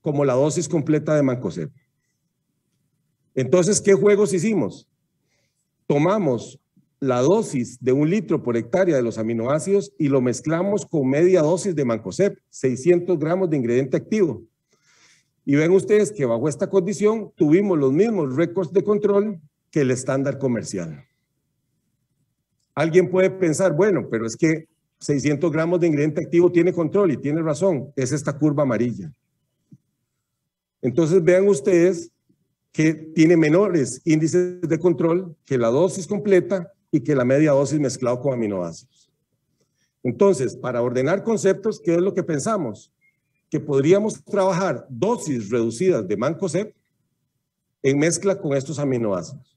como la dosis completa de Mancozeb. Entonces, ¿qué juegos hicimos? Tomamos la dosis de 1 litro por hectárea de los aminoácidos y lo mezclamos con media dosis de Mancozeb, 600 gramos de ingrediente activo. Y ven ustedes que bajo esta condición tuvimos los mismos récords de control que el estándar comercial. Alguien puede pensar, bueno, pero es que 600 gramos de ingrediente activo tiene control, y tiene razón, es esta curva amarilla. Entonces vean ustedes que tiene menores índices de control que la dosis completa y que la media dosis mezclado con aminoácidos. Entonces, para ordenar conceptos, ¿qué es lo que pensamos? Que podríamos trabajar dosis reducidas de Mancozeb en mezcla con estos aminoácidos.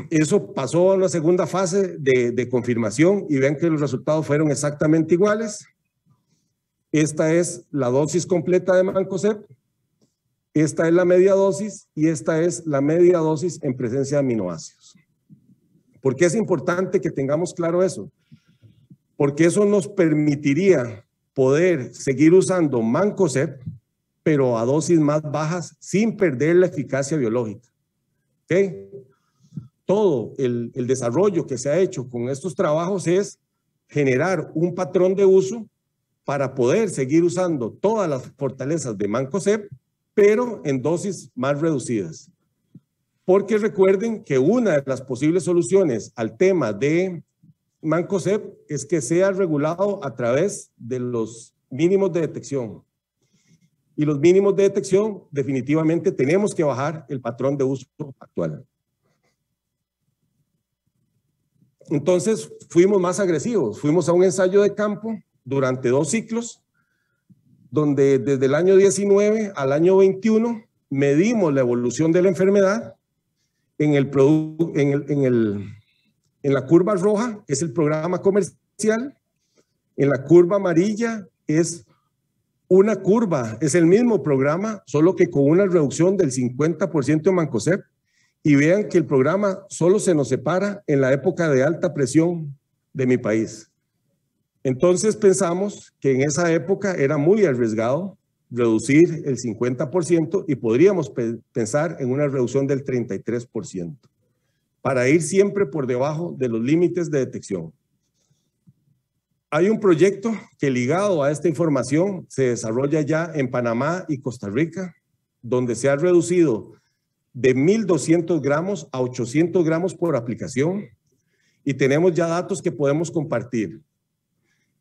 Eso pasó a una segunda fase de confirmación y ven que los resultados fueron exactamente iguales. Esta es la dosis completa de Mancozeb, esta es la media dosis y esta es la media dosis en presencia de aminoácidos. ¿Por qué es importante que tengamos claro eso? Porque eso nos permitiría poder seguir usando Mancozeb, pero a dosis más bajas sin perder la eficacia biológica. ¿Okay? Todo el desarrollo que se ha hecho con estos trabajos es generar un patrón de uso para poder seguir usando todas las fortalezas de Mancozeb, pero en dosis más reducidas. Porque recuerden que una de las posibles soluciones al tema de Mancozeb es que sea regulado a través de los mínimos de detección. Y los mínimos de detección, definitivamente tenemos que bajar el patrón de uso actual. Entonces fuimos más agresivos, fuimos a un ensayo de campo durante 2 ciclos, donde desde el año 19 al año 21 medimos la evolución de la enfermedad en En la curva roja es el programa comercial, en la curva amarilla es una curva, es el mismo programa, solo que con una reducción del 50% de Mancosep, y vean que el programa solo se nos separa en la época de alta presión de mi país. Entonces pensamos que en esa época era muy arriesgado reducir el 50% y podríamos pensar en una reducción del 33% para ir siempre por debajo de los límites de detección. Hay un proyecto que ligado a esta información se desarrolla ya en Panamá y Costa Rica, donde se ha reducido de 1.200 gramos a 800 gramos por aplicación y tenemos ya datos que podemos compartir.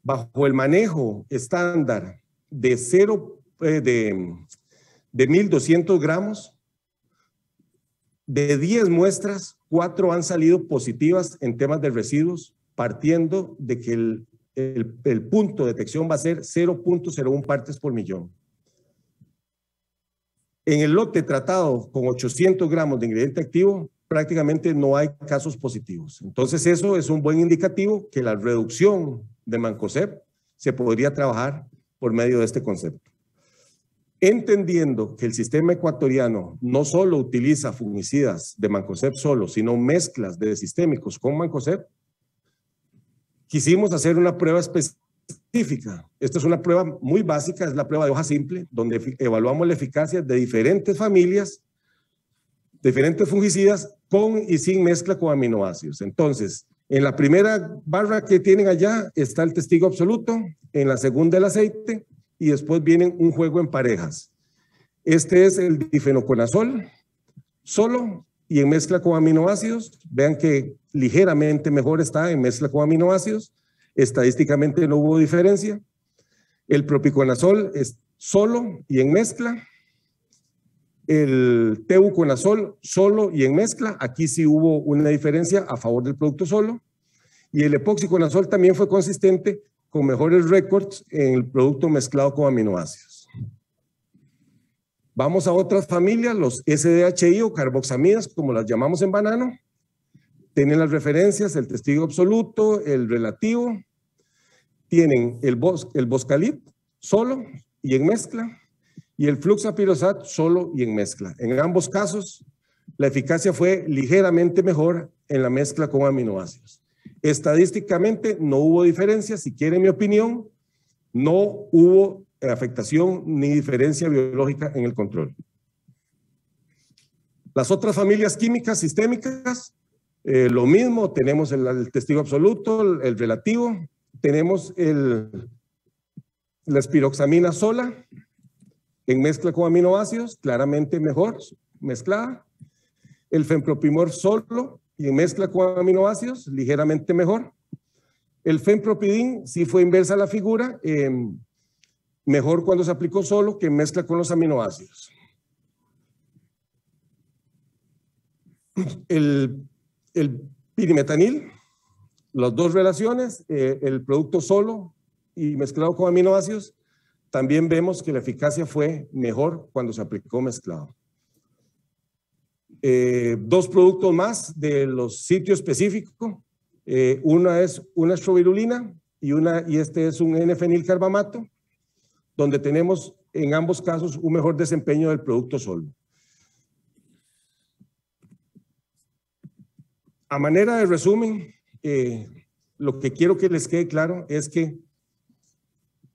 Bajo el manejo estándar de 1.200 gramos, de 10 muestras, 4 han salido positivas en temas de residuos, partiendo de que el punto de detección va a ser 0.01 partes por millón. En el lote tratado con 800 gramos de ingrediente activo, prácticamente no hay casos positivos. Entonces eso es un buen indicativo que la reducción de Mancosep se podría trabajar por medio de este concepto. Entendiendo que el sistema ecuatoriano no solo utiliza fungicidas de Mancosep solo, sino mezclas de sistémicos con Mancosep, quisimos hacer una prueba específica. Esta es una prueba muy básica, es la prueba de hoja simple, donde evaluamos la eficacia de diferentes familias, diferentes fungicidas con y sin mezcla con aminoácidos. Entonces, en la primera barra que tienen allá está el testigo absoluto, en la segunda el aceite y después viene un juego en parejas. Este es el difenoconazol solo y en mezcla con aminoácidos. Vean que ligeramente mejor está en mezcla con aminoácidos. Estadísticamente no hubo diferencia. El propiconazol es solo y en mezcla. El teuconazol solo y en mezcla. Aquí sí hubo una diferencia a favor del producto solo. Y el epoxiconazol también fue consistente con mejores récords en el producto mezclado con aminoácidos. Vamos a otras familias, los SDHI o carboxamidas, como las llamamos en banano. Tienen las referencias, el testigo absoluto, el relativo. Tienen el boscalit solo y en mezcla. Y el fluxapirosat solo y en mezcla. En ambos casos, la eficacia fue ligeramente mejor en la mezcla con aminoácidos. Estadísticamente no hubo diferencia, si quieren mi opinión, no hubo afectación ni diferencia biológica en el control. Las otras familias químicas sistémicas, lo mismo, tenemos el testigo absoluto, el relativo, tenemos la espiroxamina sola en mezcla con aminoácidos, claramente mejor mezclada, el fenpropimor solo y en mezcla con aminoácidos, ligeramente mejor. El fenpropidin sí fue inversa a la figura, mejor cuando se aplicó solo que en mezcla con los aminoácidos. El pirimetanil, las dos relaciones, el producto solo y mezclado con aminoácidos, también vemos que la eficacia fue mejor cuando se aplicó mezclado. Dos productos más de los sitios específicos. Una es una estrovirulina y este es un N-fenilcarbamato, donde tenemos en ambos casos un mejor desempeño del producto solo. A manera de resumen, lo que quiero que les quede claro es que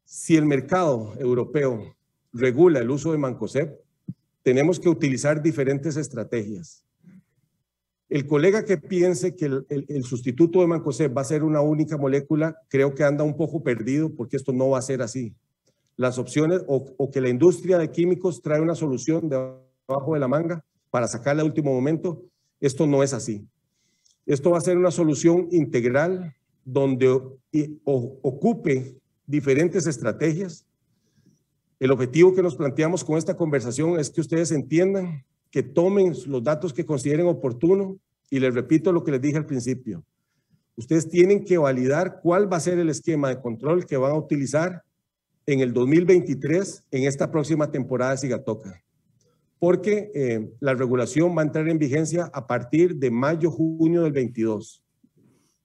si el mercado europeo regula el uso de Mancosep, tenemos que utilizar diferentes estrategias. El colega que piense que el sustituto de Mancosep va a ser una única molécula, creo que anda un poco perdido porque esto no va a ser así. Las opciones o que la industria de químicos trae una solución debajo de la manga para sacarla al último momento, esto no es así. Esto va a ser una solución integral donde ocupe diferentes estrategias. El objetivo que nos planteamos con esta conversación es que ustedes entiendan, que tomen los datos que consideren oportuno y les repito lo que les dije al principio. Ustedes tienen que validar cuál va a ser el esquema de control que van a utilizar en el 2023 en esta próxima temporada de Sigatoka. Porque la regulación va a entrar en vigencia a partir de mayo-junio del 22.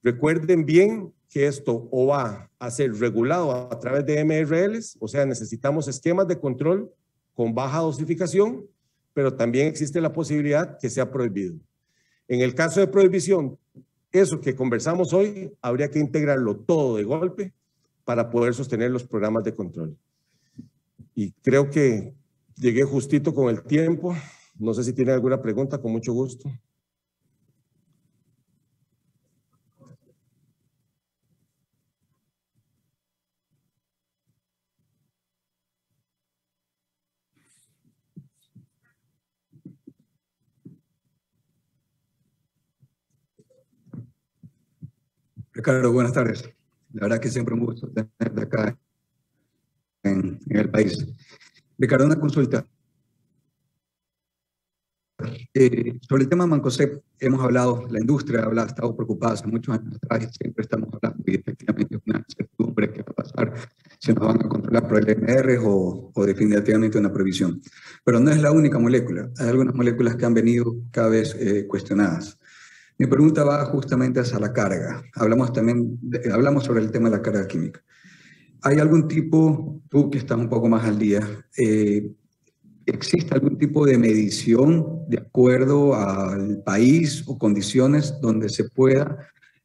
Recuerden bien que esto o va a ser regulado a través de MRLs, o sea, necesitamos esquemas de control con baja dosificación, pero también existe la posibilidad que sea prohibido. En el caso de prohibición, eso que conversamos hoy, habría que integrarlo todo de golpe para poder sostener los programas de control. Y creo que llegué justito con el tiempo. No sé si tienen alguna pregunta, con mucho gusto. Ricardo, buenas tardes. La verdad que siempre un gusto tenerte acá en el país. Ricardo, una consulta. Sobre el tema Mancoseb hemos hablado, la industria ha estado preocupada hace muchos años atrás y siempre estamos hablando y efectivamente es una incertidumbre que va a pasar si nos van a controlar por el MR o definitivamente una prohibición. Pero no es la única molécula, hay algunas moléculas que han venido cada vez cuestionadas. Mi pregunta va justamente hacia la carga. Hablamos sobre el tema de la carga química. ¿Hay algún tipo, tú que estás un poco más al día, existe algún tipo de medición de acuerdo al país o condiciones donde se pueda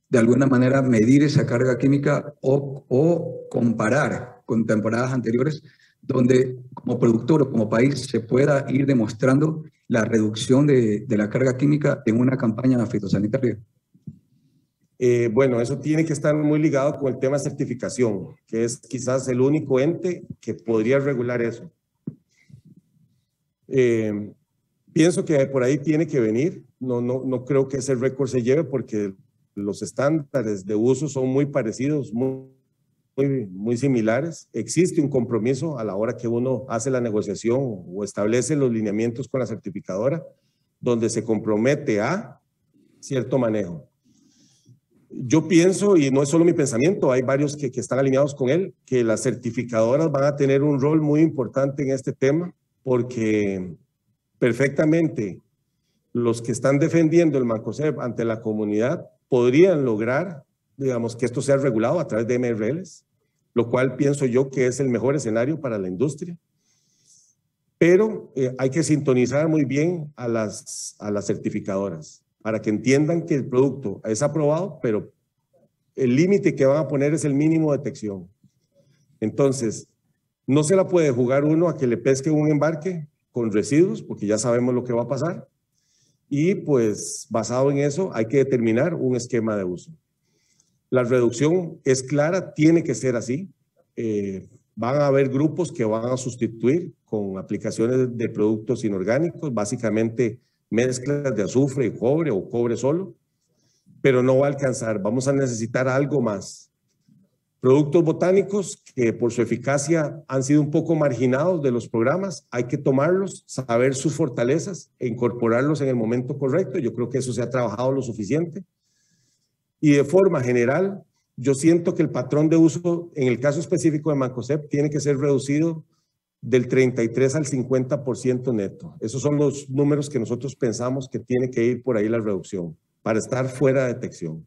de alguna manera medir esa carga química o comparar con temporadas anteriores donde como productor o como país se pueda ir demostrando la reducción de la carga química en una campaña fitosanitaria? Bueno, eso tiene que estar muy ligado con el tema de certificación, que es quizás el único ente que podría regular eso. Pienso que por ahí tiene que venir. No creo que ese récord se lleve porque los estándares de uso son muy parecidos, muy similares. Existe un compromiso a la hora que uno hace la negociación o establece los lineamientos con la certificadora, donde se compromete a cierto manejo. Yo pienso, y no es solo mi pensamiento, hay varios que están alineados con él, que las certificadoras van a tener un rol muy importante en este tema, porque perfectamente los que están defendiendo el Mancoseb ante la comunidad podrían lograr, digamos, que esto sea regulado a través de MRLs, lo cual pienso yo que es el mejor escenario para la industria. Pero hay que sintonizar muy bien a las certificadoras para que entiendan que el producto es aprobado, pero el límite que van a poner es el mínimo de detección. Entonces, no se la puede jugar uno a que le pesque un embarque con residuos, porque ya sabemos lo que va a pasar. Y pues, basado en eso, hay que determinar un esquema de uso. La reducción es clara, tiene que ser así. Van a haber grupos que van a sustituir con aplicaciones de productos inorgánicos, básicamente mezclas de azufre y cobre o cobre solo, pero no va a alcanzar. Vamos a necesitar algo más. Productos botánicos que por su eficacia han sido un poco marginados de los programas, hay que tomarlos, saber sus fortalezas e incorporarlos en el momento correcto. Yo creo que eso se ha trabajado lo suficiente. Y de forma general, yo siento que el patrón de uso, en el caso específico de Mancoseb, tiene que ser reducido del 33 al 50% neto. Esos son los números que nosotros pensamos que tiene que ir por ahí la reducción, para estar fuera de detección.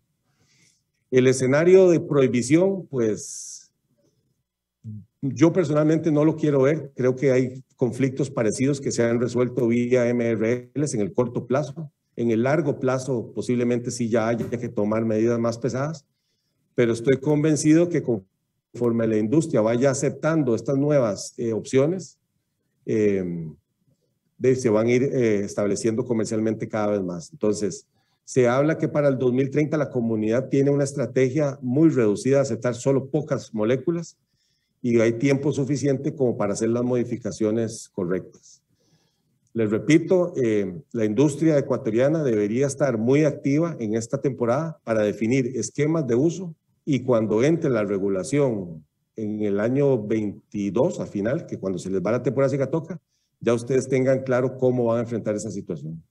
El escenario de prohibición, pues, yo personalmente no lo quiero ver. Creo que hay conflictos parecidos que se han resuelto vía MRLs en el corto plazo. En el largo plazo, posiblemente sí ya haya que tomar medidas más pesadas, pero estoy convencido que conforme la industria vaya aceptando estas nuevas opciones, se van a ir estableciendo comercialmente cada vez más. Entonces, se habla que para el 2030 la comunidad tiene una estrategia muy reducida de aceptar solo pocas moléculas y hay tiempo suficiente como para hacer las modificaciones correctas. Les repito, la industria ecuatoriana debería estar muy activa en esta temporada para definir esquemas de uso y cuando entre la regulación en el año 22, al final, que cuando se les va la temporada cicatoca, ya ustedes tengan claro cómo van a enfrentar esa situación.